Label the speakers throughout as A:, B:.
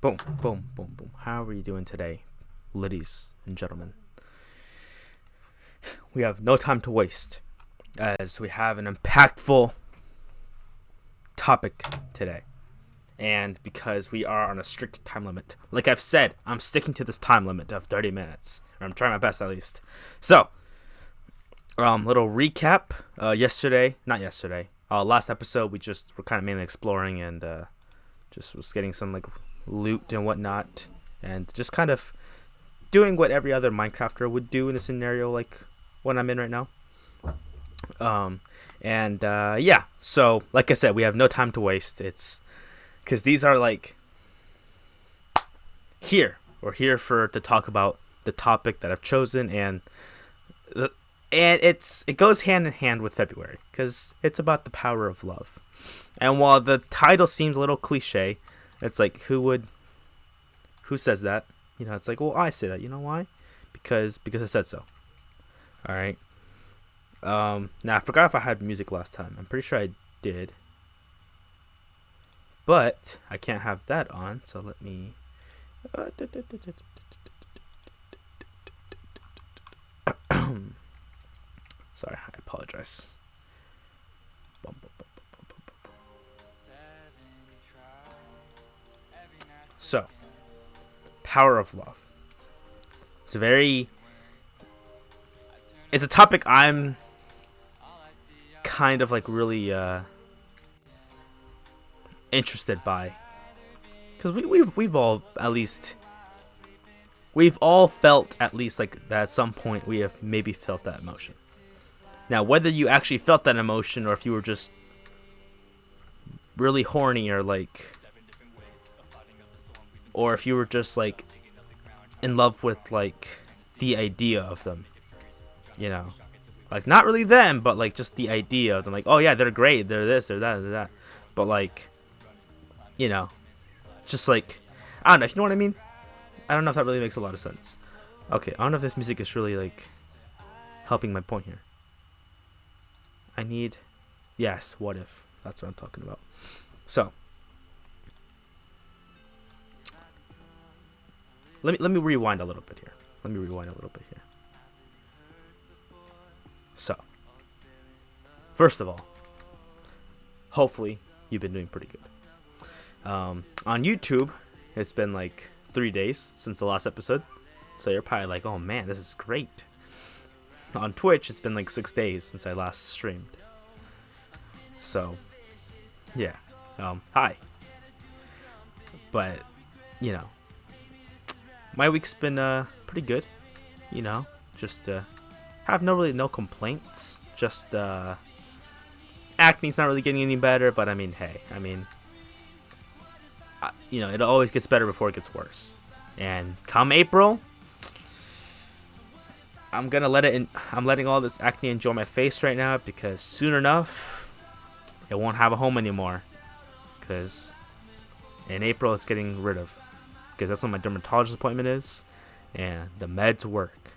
A: Boom, boom, boom, boom. How are you doing today, ladies and gentlemen? We have no time to waste as we have an impactful topic today. And because we are on a strict time limit, like I've said, I'm sticking to this time limit of 30 minutes. Or I'm trying my best at least. So, little recap. Last episode we just were kind of mainly exploring and just was getting some like loot and whatnot, and just kind of doing what every other Minecrafter would do in a scenario like what I'm in right now. So like I said, we have no time to waste. It's because these are like we're here to talk about the topic that I've chosen, and it goes hand in hand with February because it's about the power of love. And while the title seems a little cliche, it's like who says that? It's like, well, I say that. You know why? Because I said so. All right. Now I forgot if I had music last time. I'm pretty sure I did, but I can't have that on. So let me. Sorry, I apologize. So, power of love. It's a topic I'm kind of like really interested by, because we've all felt at least like that at some point. We have maybe felt that emotion. Now, whether you actually felt that emotion or if you were just really horny or if you were just like in love with like the idea of them, like not really them, but like just the idea of them, like, oh yeah, they're great, they're this, they're that, they're that, but like, just like, I don't know if you know what I mean. I don't know if that really makes a lot of sense. Okay, I don't know if this music is really like helping my point here. Yes, what if? That's what I'm talking about. So, let me rewind a little bit here. So, first of all, hopefully you've been doing pretty good. On YouTube, it's been like 3 days since the last episode, so you're probably like, oh man, this is great. On Twitch, it's been like 6 days since I last streamed. So, yeah. Hi. But, my week's been pretty good. Just have no complaints. Just acne's not really getting any better, but it always gets better before it gets worse. And come April, I'm letting all this acne enjoy my face right now, because soon enough it won't have a home anymore, because in April it's getting rid of, because that's when my dermatologist appointment is, and the meds work.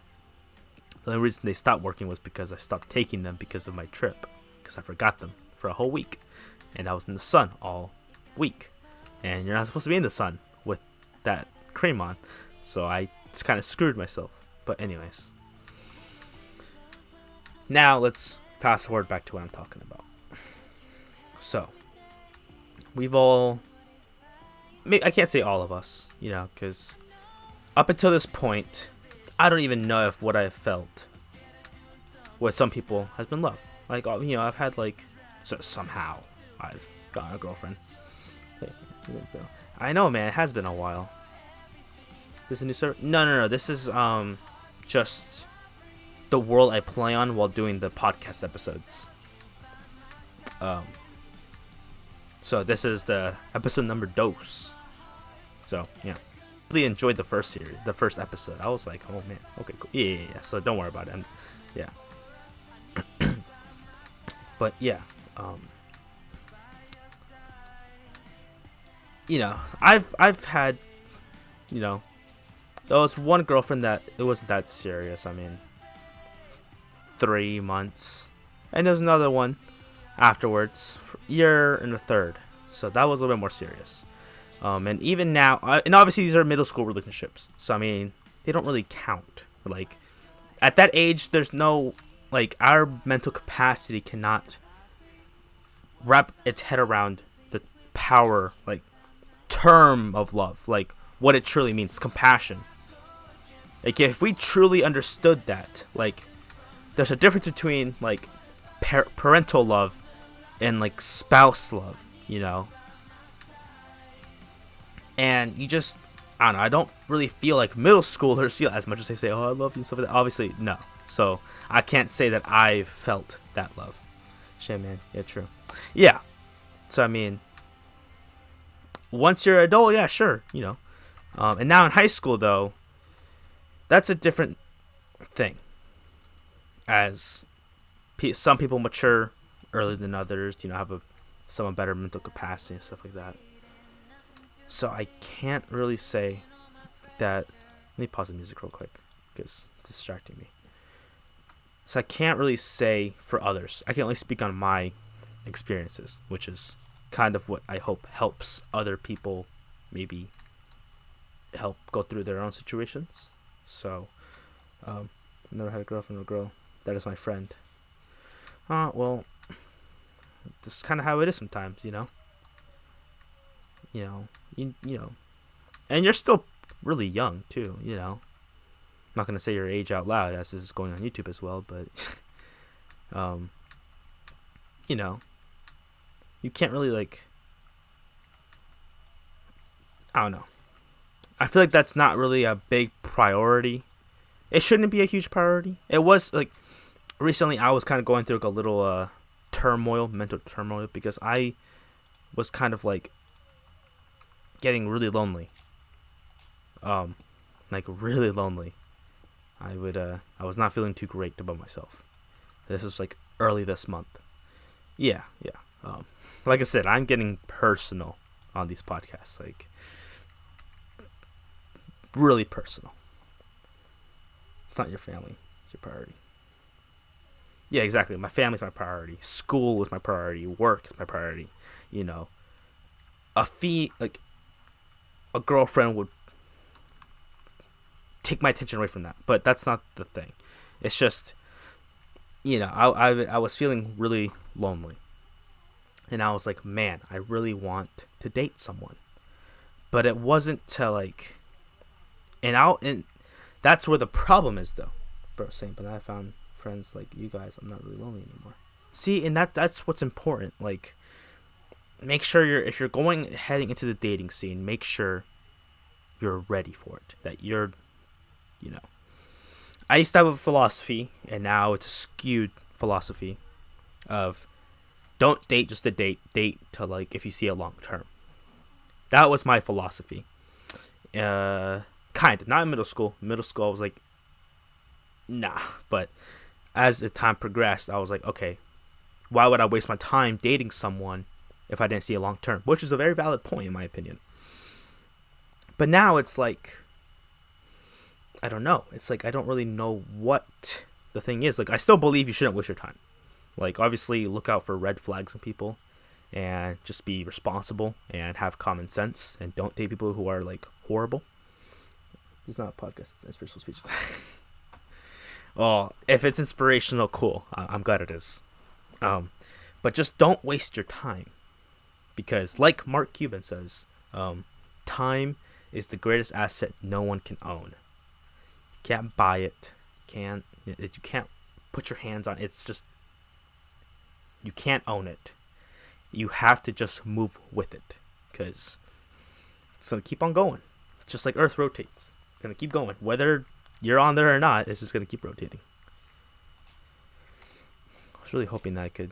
A: The only reason they stopped working was because I stopped taking them because of my trip, because I forgot them for a whole week, and I was in the sun all week, and you're not supposed to be in the sun with that cream on, so I just kind of screwed myself. But anyways, now let's fast forward back to what I'm talking about. So, I can't say all of us, because up until this point, I don't even know if what I've felt with some people has been love. Like, I've had somehow I've gotten a girlfriend. I know, man, it has been a while. This is a new server? No. This is just the world I play on while doing the podcast episodes. So this is the episode number dos. So yeah, really enjoyed the first episode. I was like, oh man, okay, cool. Yeah. So don't worry about it. Yeah. But yeah, I've had, there was one girlfriend that it wasn't that serious. 3 months, and there's another one afterwards, year and a third. So that was a little bit more serious. And even now, and obviously these are middle school relationships, so I mean they don't really count. Like at that age, there's no like our mental capacity cannot wrap its head around the power, like term of love, like what it truly means, compassion. Like if we truly understood that, like there's a difference between like parental love and like spouse love, you know. And you just, I don't know, I don't really feel like middle schoolers feel as much as they say, oh, I love you, stuff like that. Obviously, no. So I can't say that I felt that love. Shit, man. Yeah, true. Yeah. So I mean, once you're an adult, yeah, sure, you know. And now in high school, though, that's a different thing. As some people mature earlier than others, you know, have some better mental capacity and stuff like that. So I can't really say that. Let me pause the music real quick because it's distracting me. So I can't really say for others. I can only speak on my experiences, which is kind of what I hope helps other people maybe help go through their own situations. So, never had a girlfriend or girl. That is my friend. Well, this is kind of how it is sometimes, you know. You know, and you're still really young too, you know. I'm not gonna say your age out loud as this is going on YouTube as well, but you know, you can't really like, I don't know. I feel like that's not really a big priority. It shouldn't be a huge priority. It was like recently I was kind of going through like a little mental turmoil, because I was kind of like getting really lonely. Like really lonely. I was not feeling too great about myself. This was like early this month. Yeah. Like I said, I'm getting personal on these podcasts, like really personal. It's not your family, it's your priority. Yeah, exactly. My family's my priority. School is my priority. Work is my priority. You know, like a girlfriend would take my attention away from that, but that's not the thing. It's just, you know, I was feeling really lonely, and I was like, man, I really want to date someone, but it wasn't to like, and that's where the problem is though, bro. Saying, but I found friends like you guys. I'm not really lonely anymore. See, and that's what's important. Like, make sure if you're heading into the dating scene, make sure you're ready for it. That you're, you know. I used to have a philosophy, and now it's a skewed philosophy of don't date just to date. Date to like if you see a long term. That was my philosophy. Kind of. Not in middle school. Middle school, I was like, nah. But as the time progressed, I was like, okay, why would I waste my time dating someone if I didn't see a long term? Which is a very valid point in my opinion. But now it's like, I don't know. It's like I don't really know what the thing is. Like, I still believe you shouldn't waste your time. Like, obviously, look out for red flags in people and just be responsible and have common sense and don't date people who are like horrible. It's not a podcast, it's inspirational speech. Oh, if it's inspirational, cool. I'm glad it is. But just don't waste your time, because like Mark Cuban says, time is the greatest asset no one can own. You can't buy it. You can't put your hands on it. It's just, you can't own it. You have to just move with it, because it's going to keep on going. Just like Earth rotates. It's going to keep going. Whether you're on there or not, it's just going to keep rotating. I was really hoping that I could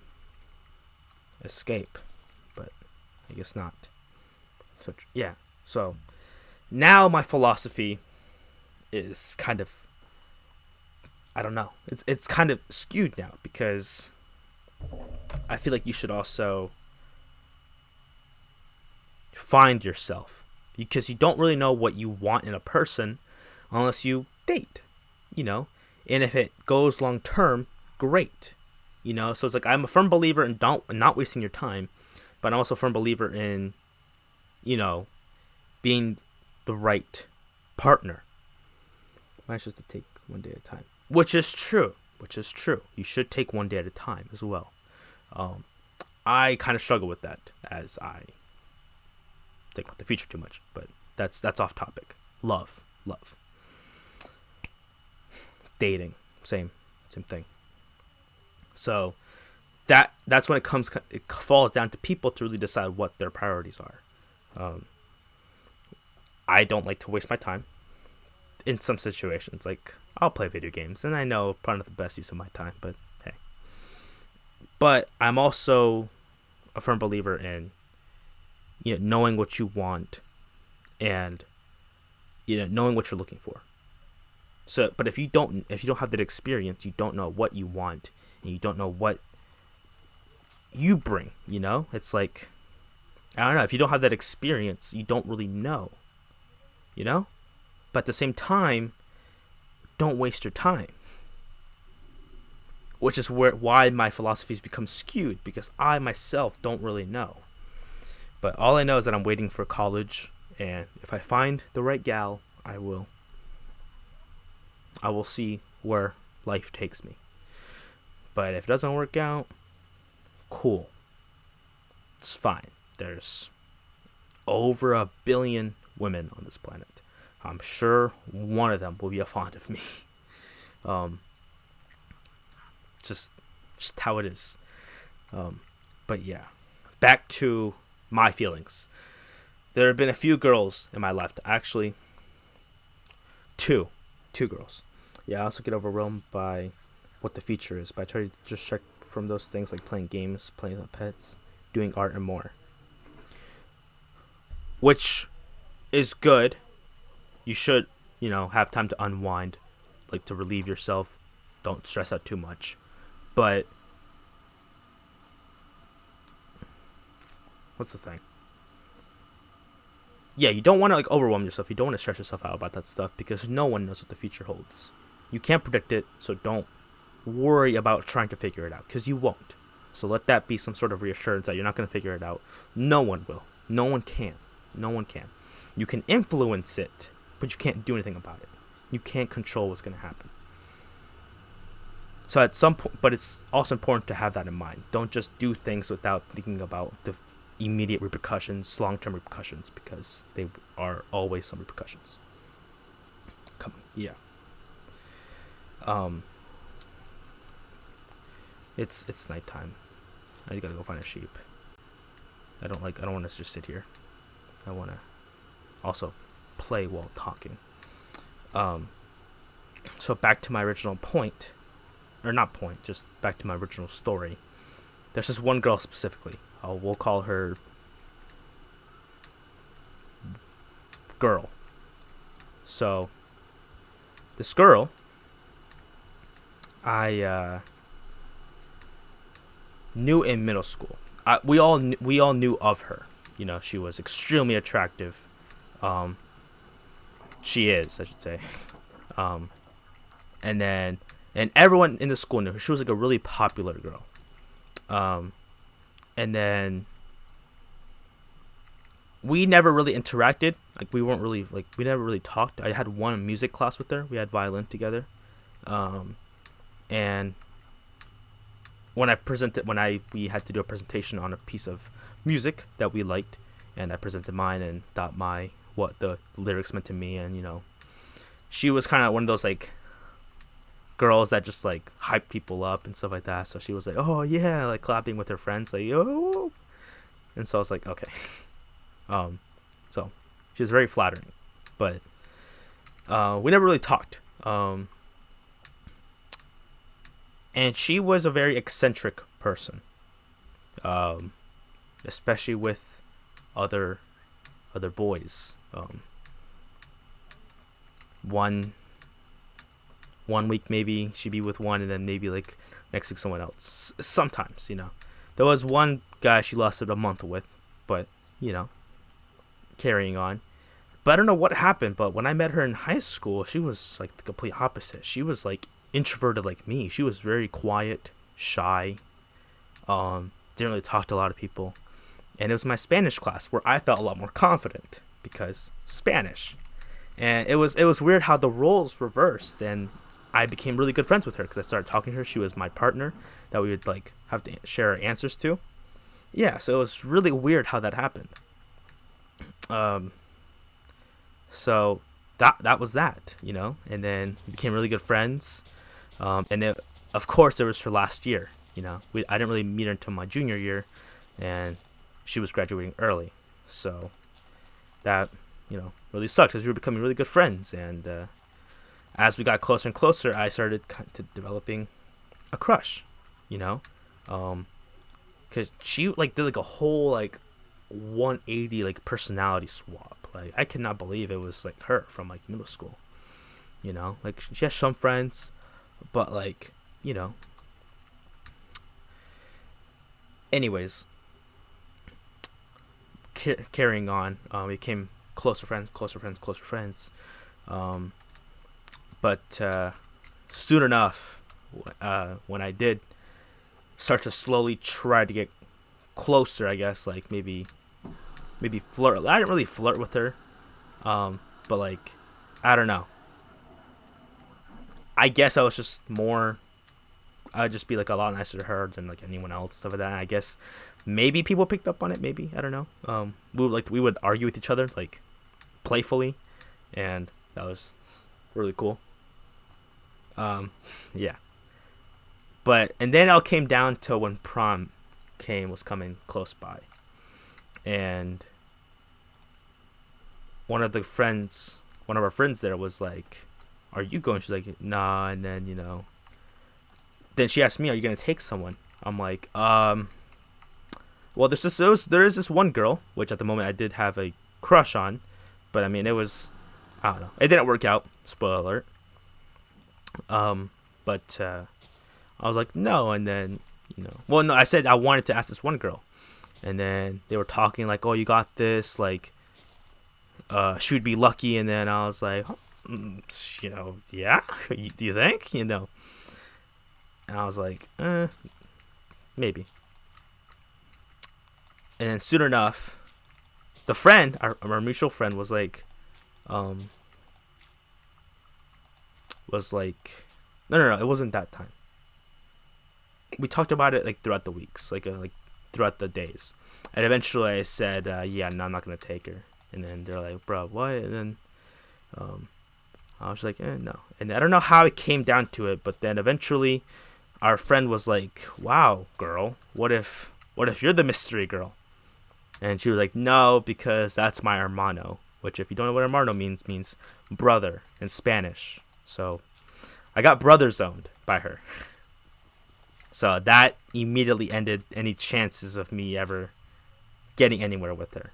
A: escape, but I guess not. So yeah. So now my philosophy is kind of, I don't know. It's kind of skewed now, because I feel like you should also find yourself, because you don't really know what you want in a person unless you date, you know. And if it goes long term, great, you know. So it's like, I'm a firm believer in not wasting your time, but I'm also a firm believer in, you know, being the right partner. Mine's just to take one day at a time, which is true. You should take one day at a time as well. I kind of struggle with that as I think about the future too much, but that's off topic. Love, dating, same thing. So that's when it falls down to people to really decide what their priorities are. I don't like to waste my time in some situations. Like, I'll play video games, and I know probably not the best use of my time, but hey. But I'm also a firm believer in, knowing what you want and, knowing what you're looking for. So, but if you don't have that experience, you don't know what you want, and you don't know what you bring. It's like, I don't know. If you don't have that experience, you don't really know. But at the same time, don't waste your time. Which is why my philosophies become skewed, because I myself don't really know. But all I know is that I'm waiting for college, and if I find the right gal, I will see where life takes me. But if it doesn't work out, cool. It's fine. There's over 1 billion women on this planet. I'm sure one of them will be fond of me. Just how it is. But yeah, back to my feelings. There have been a few girls in my life. Actually, two girls. Yeah, I also get overwhelmed by what the future is. But I try to just check from those things, like playing games, playing with pets, doing art, and more. Which is good. You should, have time to unwind, like to relieve yourself. Don't stress out too much. But what's the thing? Yeah, you don't want to overwhelm yourself. You don't want to stress yourself out about that stuff, because no one knows what the future holds. You can't predict it, so don't worry about trying to figure it out, because you won't. So let that be some sort of reassurance that you're not going to figure it out. No one will. No one can. You can influence it, but you can't do anything about it. You can't control what's going to happen. So at some point, but it's also important to have that in mind. Don't just do things without thinking about the immediate repercussions, long-term repercussions, because they are always some repercussions. Yeah. It's nighttime. I gotta go find a sheep. I don't want to just sit here. I want to also play while talking. So back to my original point, or not point, just back to my original story. There's this one girl specifically. We'll call her Girl. So this girl, I knew in middle school. We all knew of her. She was extremely attractive. She is, I should say. And everyone in the school knew her. She was like a really popular girl. And then we never really interacted. Like, we never really talked. I had one music class with her. We had violin together. And when we had to do a presentation on a piece of music that we liked, and I presented mine and thought what the lyrics meant to me, and she was kind of one of those girls that just hype people up and stuff like that. So she was like, oh yeah, clapping with her friends, yo. And so I was like, okay. So she was very flattering, but we never really talked. And she was a very eccentric person, especially with other boys. One week maybe she'd be with one, and then maybe next week someone else. Sometimes, there was one guy she lasted a month with, but carrying on. But I don't know what happened, but when I met her in high school, she was the complete opposite. She was introverted like me. She was very quiet, shy, didn't really talk to a lot of people. And it was my Spanish class where I felt a lot more confident, because Spanish. And it was weird how the roles reversed, and I became really good friends with her because I started talking to her. She was my partner that we would like have to share our answers to. Yeah, so it was really weird how that happened. Um, so that was that, and then we became really good friends. And of course, it was her last year. I didn't really meet her until my junior year, and she was graduating early, so that really sucked because we were becoming really good friends. And as we got closer and closer, I started developing a crush, you know, because she like did like a whole like 180 like personality swap. Like I could not believe it was like her from like middle school. Like she has some friends, but like anyways, carrying on, we became closer friends. But soon enough, when I did start to slowly try to get closer, I guess like maybe flirt. I didn't really flirt with her, but like I don't know. I guess I was just more. I'd just be like a lot nicer to her than like anyone else, stuff like that. And I guess maybe people picked up on it. Maybe I don't know. We would argue with each other like playfully, and that was really cool. Yeah. And then it all came down to when prom was coming close by, and one of our friends there was like, "Are you going?" She's like, "Nah." And then she asked me, "Are you gonna take someone?" I'm like, well, there is this one girl, which at the moment I did have a crush on, but I mean I don't know, it didn't work out. Spoiler alert. But I was like, no, and then well, no, I said I wanted to ask this one girl, and then they were talking like, "Oh, you got this," like, she would be lucky, and then I was like, yeah, do you think, and I was like, maybe. And then soon enough, the friend, our mutual friend, was like, no, it wasn't that time. We talked about it like throughout the weeks, like throughout the days, and eventually I said, yeah, no, I'm not gonna take her. And then they're like, bro, what? And then, I was like, no. And I don't know how it came down to it, but then eventually, our friend was like, wow, girl, what if you're the mystery girl? And she was like, no, because that's my hermano, which if you don't know what hermano means brother in Spanish. So I got brother zoned by her. So that immediately ended any chances of me ever getting anywhere with her.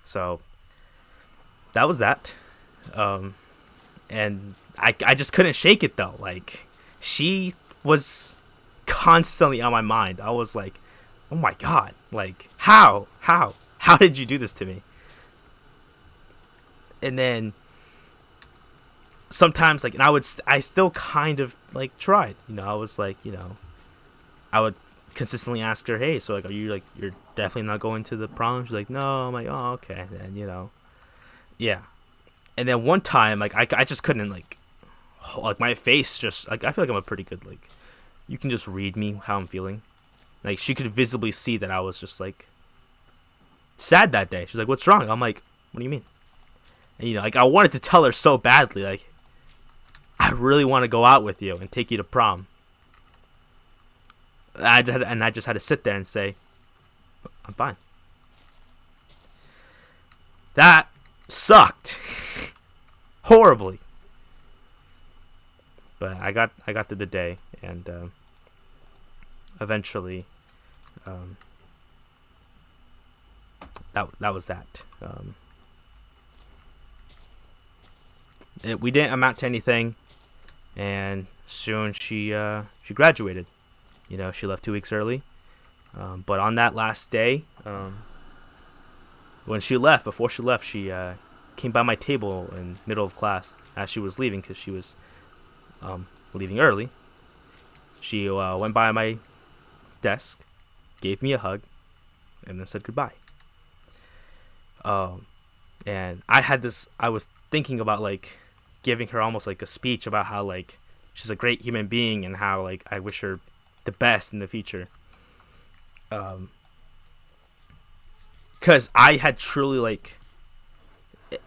A: So that was that. And I just couldn't shake it though. Like, she was constantly on my mind. I was like, oh my god, like how did you do this to me? And then sometimes like, and I still kind of like tried, I was like, I would consistently ask her, hey, so like, are you like, you're definitely not going to the prom? She's like, no. I'm like, oh, okay, then yeah. And then one time, like, I just couldn't like my face just like, I feel like I'm a pretty good, like, you can just read me how I'm feeling. Like, she could visibly see that I was just like sad that day. She's like, what's wrong? I'm like, what do you mean? And like, I wanted to tell her so badly, like, I really want to go out with you and take you to prom. I just had to sit there and say, I'm fine. That sucked horribly. But I got through the day, and eventually, that was that. We didn't amount to anything, and soon she graduated. She left 2 weeks early. But on that last day, before she left, she came by my table in middle of class as she was leaving, because she was leaving early. She went by my desk, gave me a hug, and then said goodbye. Um, and I was thinking about like giving her almost like a speech about how like she's a great human being and how like I wish her the best in the future. Um, because I had truly like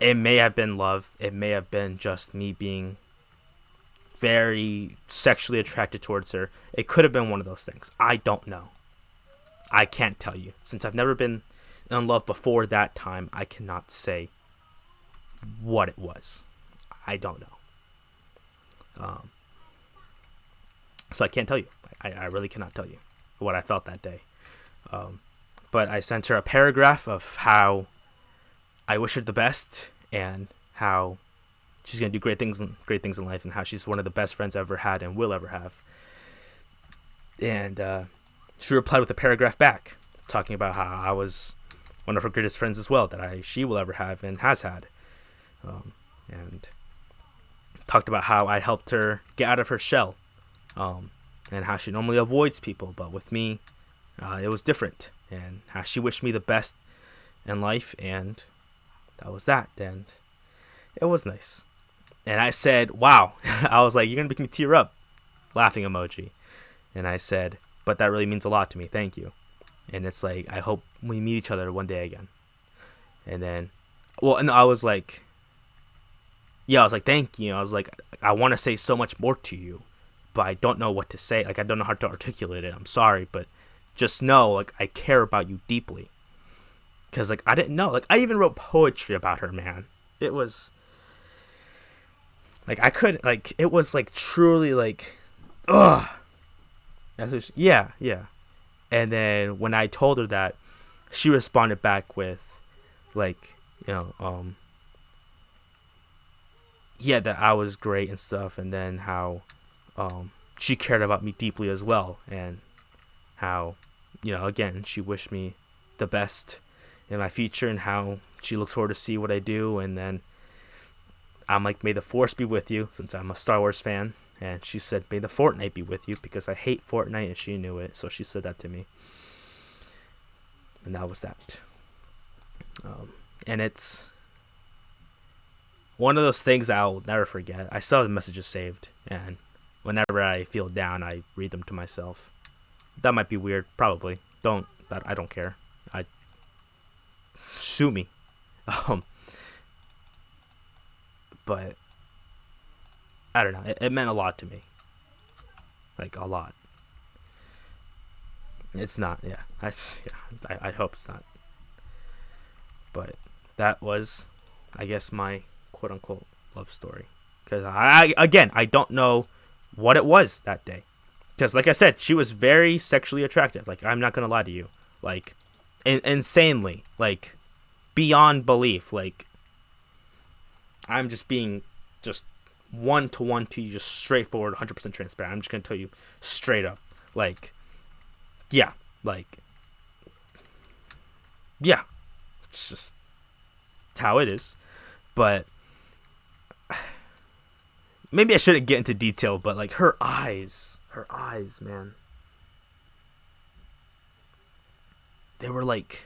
A: it may have been love, it may have been just me being very sexually attracted towards her. It could have been one of those things. I don't know. I can't tell you since I've never been in love before that time. I cannot say what it was. I don't know. Um, so I can't tell you. I really cannot tell you what I felt that day. Um, but I sent her a paragraph of how I wish her the best and how she's gonna do great things in life, and how she's one of the best friends I ever had and will ever have. And she replied with a paragraph back, talking about how I was one of her greatest friends as well, that she will ever have and has had. And talked about how I helped her get out of her shell, and how she normally avoids people, but with me, it was different, and how she wished me the best in life, and that was that, and it was nice. And I said, wow, I was like, you're going to make me tear up, laughing emoji. And I said, but that really means a lot to me, thank you. And it's like, I hope we meet each other one day again. And then, well, and I was like, yeah, I was like, thank you. I was like, I want to say so much more to you, but I don't know what to say. Like, I don't know how to articulate it. I'm sorry, but just know, like, I care about you deeply. Because, like, I didn't know. Like, I even wrote poetry about her, man. It was, like, I couldn't, like, it was, like, truly, like, ugh. Yeah. And then when I told her that, she responded back with, like, yeah, that I was great and stuff, and then how she cared about me deeply as well, and how, again, she wished me the best in my future, and how she looks forward to see what I do. And then I'm like, may the force be with you, since I'm a Star Wars fan. And she said, may the Fortnite be with you, because I hate Fortnite, and she knew it, so she said that to me. And that was that. And it's one of those things I'll never forget. I still have the messages saved, and whenever I feel down, I read them to myself. That might be weird, probably. I don't care. Sue me. But I don't know. It meant a lot to me. Like, a lot. It's not, yeah. I hope it's not. But that was, I guess, my quote-unquote love story. Because, I don't know what it was that day. Because, like I said, she was very sexually attractive. Like, I'm not going to lie to you. Like, insanely. Like, beyond belief. Like, I'm just being just one-to-one to you, just straightforward, 100% transparent. I'm just going to tell you straight up. Like, yeah. Like, yeah. It's just how it is. But maybe I shouldn't get into detail, but like her eyes, man. They were like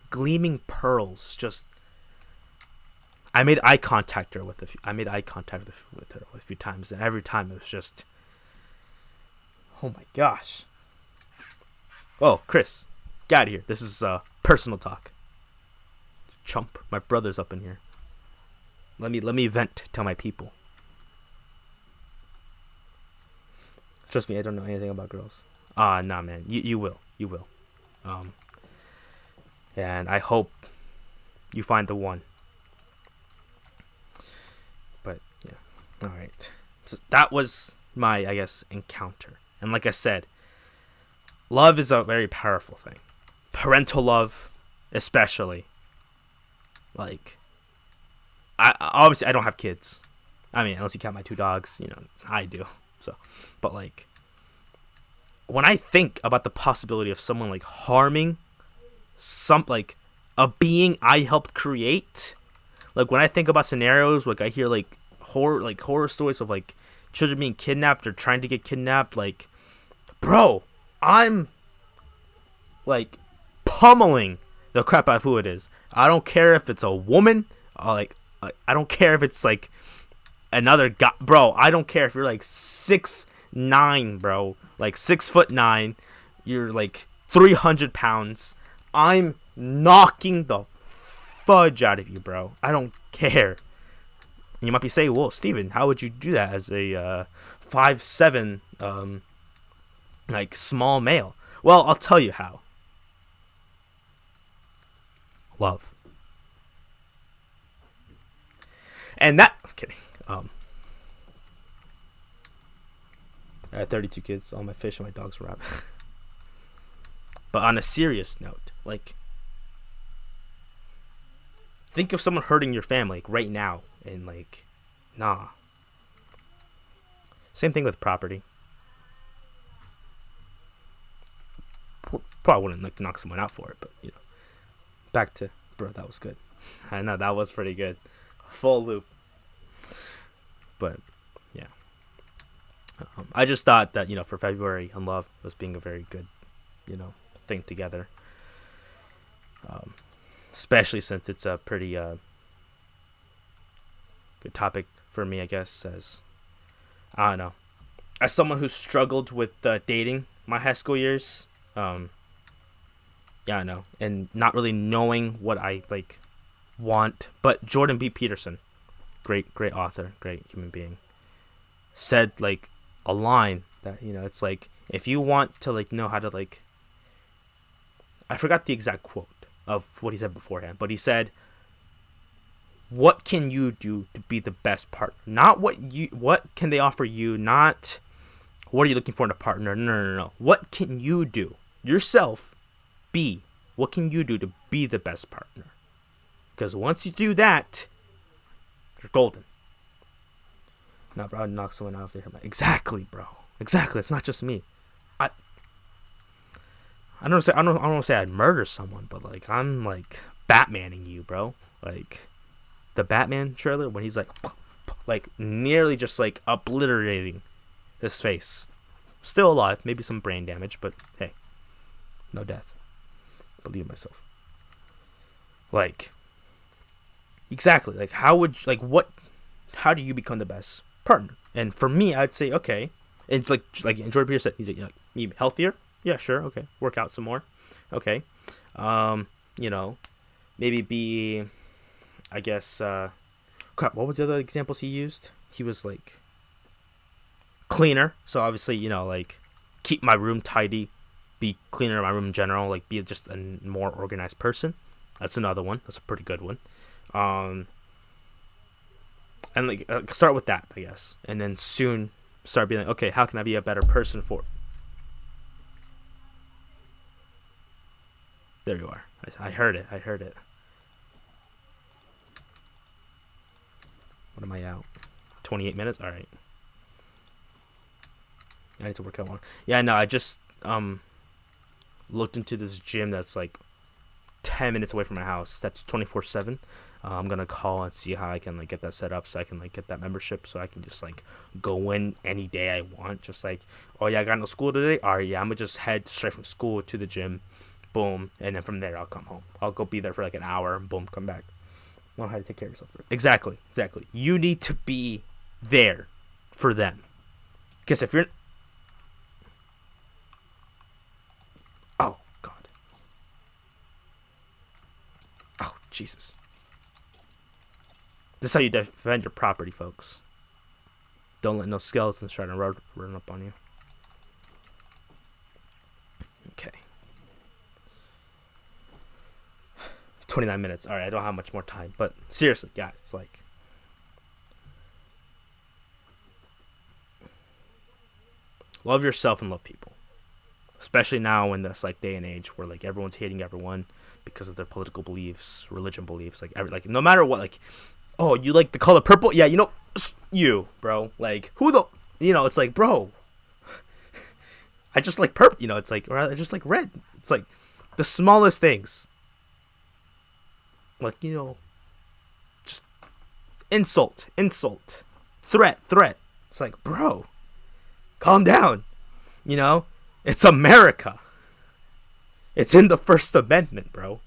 A: gleaming pearls. Just, I made eye contact with her a few times, and every time it was just, oh my gosh. Oh, Chris, get out of here. This is personal talk. Chump, my brother's up in here. Let me vent to my people. Trust me, I don't know anything about girls. Nah, man, you will. And I hope you find the one. But yeah, all right. So that was my, I guess, encounter. And like I said, love is a very powerful thing. Parental love, especially. Like, obviously I don't have kids. I mean, unless you count my 2 dogs, I do. So, but like, when I think about the possibility of someone like harming a being I helped create, like when I think about scenarios, like I hear like horror stories of like children being kidnapped or trying to get kidnapped, like, bro, I'm like pummeling the crap out of who it is. I don't care if it's a woman. I don't care if it's like another guy, bro. I don't care if you're like 6'9", bro, like 6'9". You're like 300 pounds. I'm knocking the fudge out of you, bro. I don't care. And you might be saying, well, Steven, how would you do that as a 5'7", like small male? Well, I'll tell you how. Love. And that, I'm kidding. I had 32 kids, all my fish and my dogs were rabbit. But on a serious note, like, think of someone hurting your family like, right now, and like, nah. Same thing with property. Probably wouldn't like knock someone out for it, but you know. Back to, bro, that was good. I know that was pretty good. Full loop. But yeah, I just thought that, you know, for February and love was being a very good, you know, thing together. Especially since it's a pretty good topic for me, I guess, as I don't know, as someone who struggled with dating my high school years. Yeah, I know, and not really knowing what I like want. But Jordan B. Peterson, great author, great human being, said like a line that, you know, it's like, if you want to like know how to like, I forgot the exact quote of what he said beforehand, but he said, what can you do to be the best partner? Not what can they offer you, not what are you looking for in a partner. No. What can you do yourself? What can you do to be the best partner? Because once you do that, you're golden. No, bro, I'd knock someone out if they hurt my... Exactly, bro. Exactly. It's not just me. I don't want to say I'd murder someone, but like I'm like Batmaning you, bro. Like the Batman trailer when he's like nearly just like obliterating his face. Still alive, maybe some brain damage, but hey, no death. Believe myself. Like exactly, like how do you become the best partner? And for me, I'd say okay, and like Jordan Peterson said, he's like, you healthier, yeah, sure, okay, work out some more, okay, you know, maybe be, I guess, crap, what was the other examples he used? He was like cleaner, so obviously, you know, like keep my room tidy, be cleaner in my room in general, like be just a more organized person. That's another one. That's a pretty good one. And like start with that, I guess, and then soon start being like, okay, how can I be a better person for? There you are. I heard it. What am I out? 28 minutes. All right. I need to work out more. Yeah, no, I just looked into this gym that's like 10 minutes away from my house. That's 24/7. I'm gonna call and see how I can like get that set up so I can like get that membership so I can just like go in any day I want. Just like, oh yeah, I got no school today. All right, yeah, I'm gonna just head straight from school to the gym, boom, and then from there I'll come home. I'll go be there for like an hour, boom, come back. Know how to take care of yourself. Exactly. You need to be there for them, because if you're Jesus. This is how you defend your property, folks. Don't let no skeletons try to run up on you. Okay. 29 minutes. Alright, I don't have much more time. But seriously, guys, like, love yourself and love people. Especially now in this like day and age where like everyone's hating everyone because of their political beliefs, religion beliefs, like no matter what, like, oh, you like the color purple? Yeah, you know, you, bro. Like, who the, you know, it's like, bro, I just like purple, you know, it's like, or I just like red. It's like the smallest things. Like, you know, just insult, threat. It's like, bro, calm down, you know? It's America. It's in the First Amendment, bro.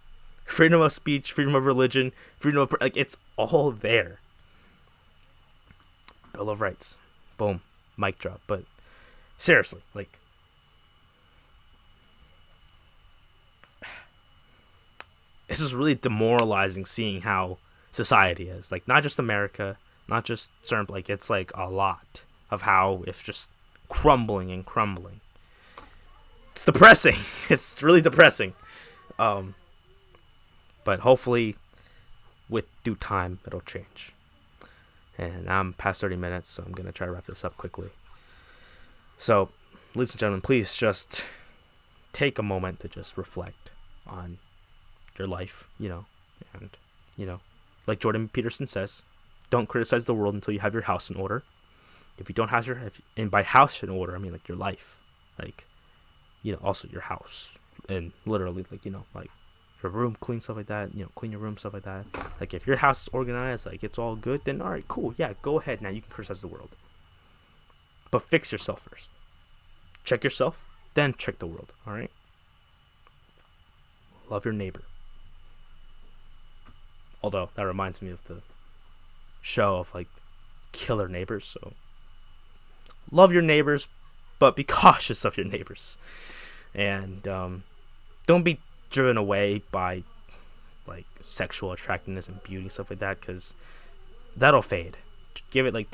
A: freedom of speech, freedom of religion, freedom of, like, it's all there. Bill of Rights, boom, mic drop. But seriously, like, this is really demoralizing seeing how society is. Like, not just America, not just certain, like, it's like a lot of how it's just crumbling and crumbling. It's depressing. It's really depressing. But hopefully, with due time, it'll change. And I'm past 30 minutes, so I'm going to try to wrap this up quickly. So, ladies and gentlemen, please just take a moment to just reflect on your life, and, like Jordan Peterson says, don't criticize the world until you have your house in order. If you don't have and by house in order, I mean, like, your life, like, also your house, and literally, like, like, your room clean, stuff like that, clean your room, stuff like that. Like, if your house is organized, like, it's all good, then all right, cool, yeah, go ahead, now you can criticize the world, but fix yourself first. Check yourself, then check the world. All right. Love your neighbor. Although that reminds me of the show of, like, Killer Neighbors. So love your neighbors, but be cautious of your neighbors, and don't be driven away by, like, sexual attractiveness and beauty, stuff like that, because that'll fade. Give it like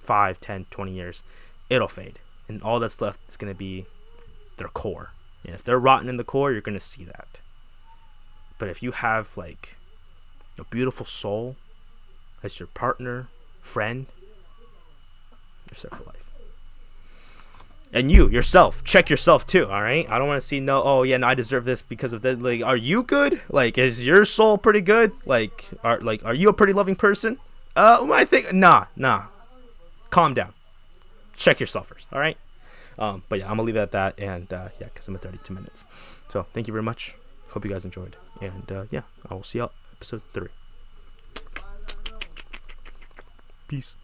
A: 5, 10, 20 years, it'll fade, and all that's left is going to be their core. And if they're rotten in the core, you're going to see that. But if you have, like, a beautiful soul as your partner, friend, you're set for life. And you yourself, check yourself too. All right, I don't want to see I deserve this because of that. Like, are you good? Like, is your soul pretty good? Like, are you a pretty loving person? I think nah. Calm down. Check yourself first. All right. But yeah, I'm gonna leave it at that. And because I'm at 32 minutes. So thank you very much. Hope you guys enjoyed. And I will see y'all episode 3. Peace.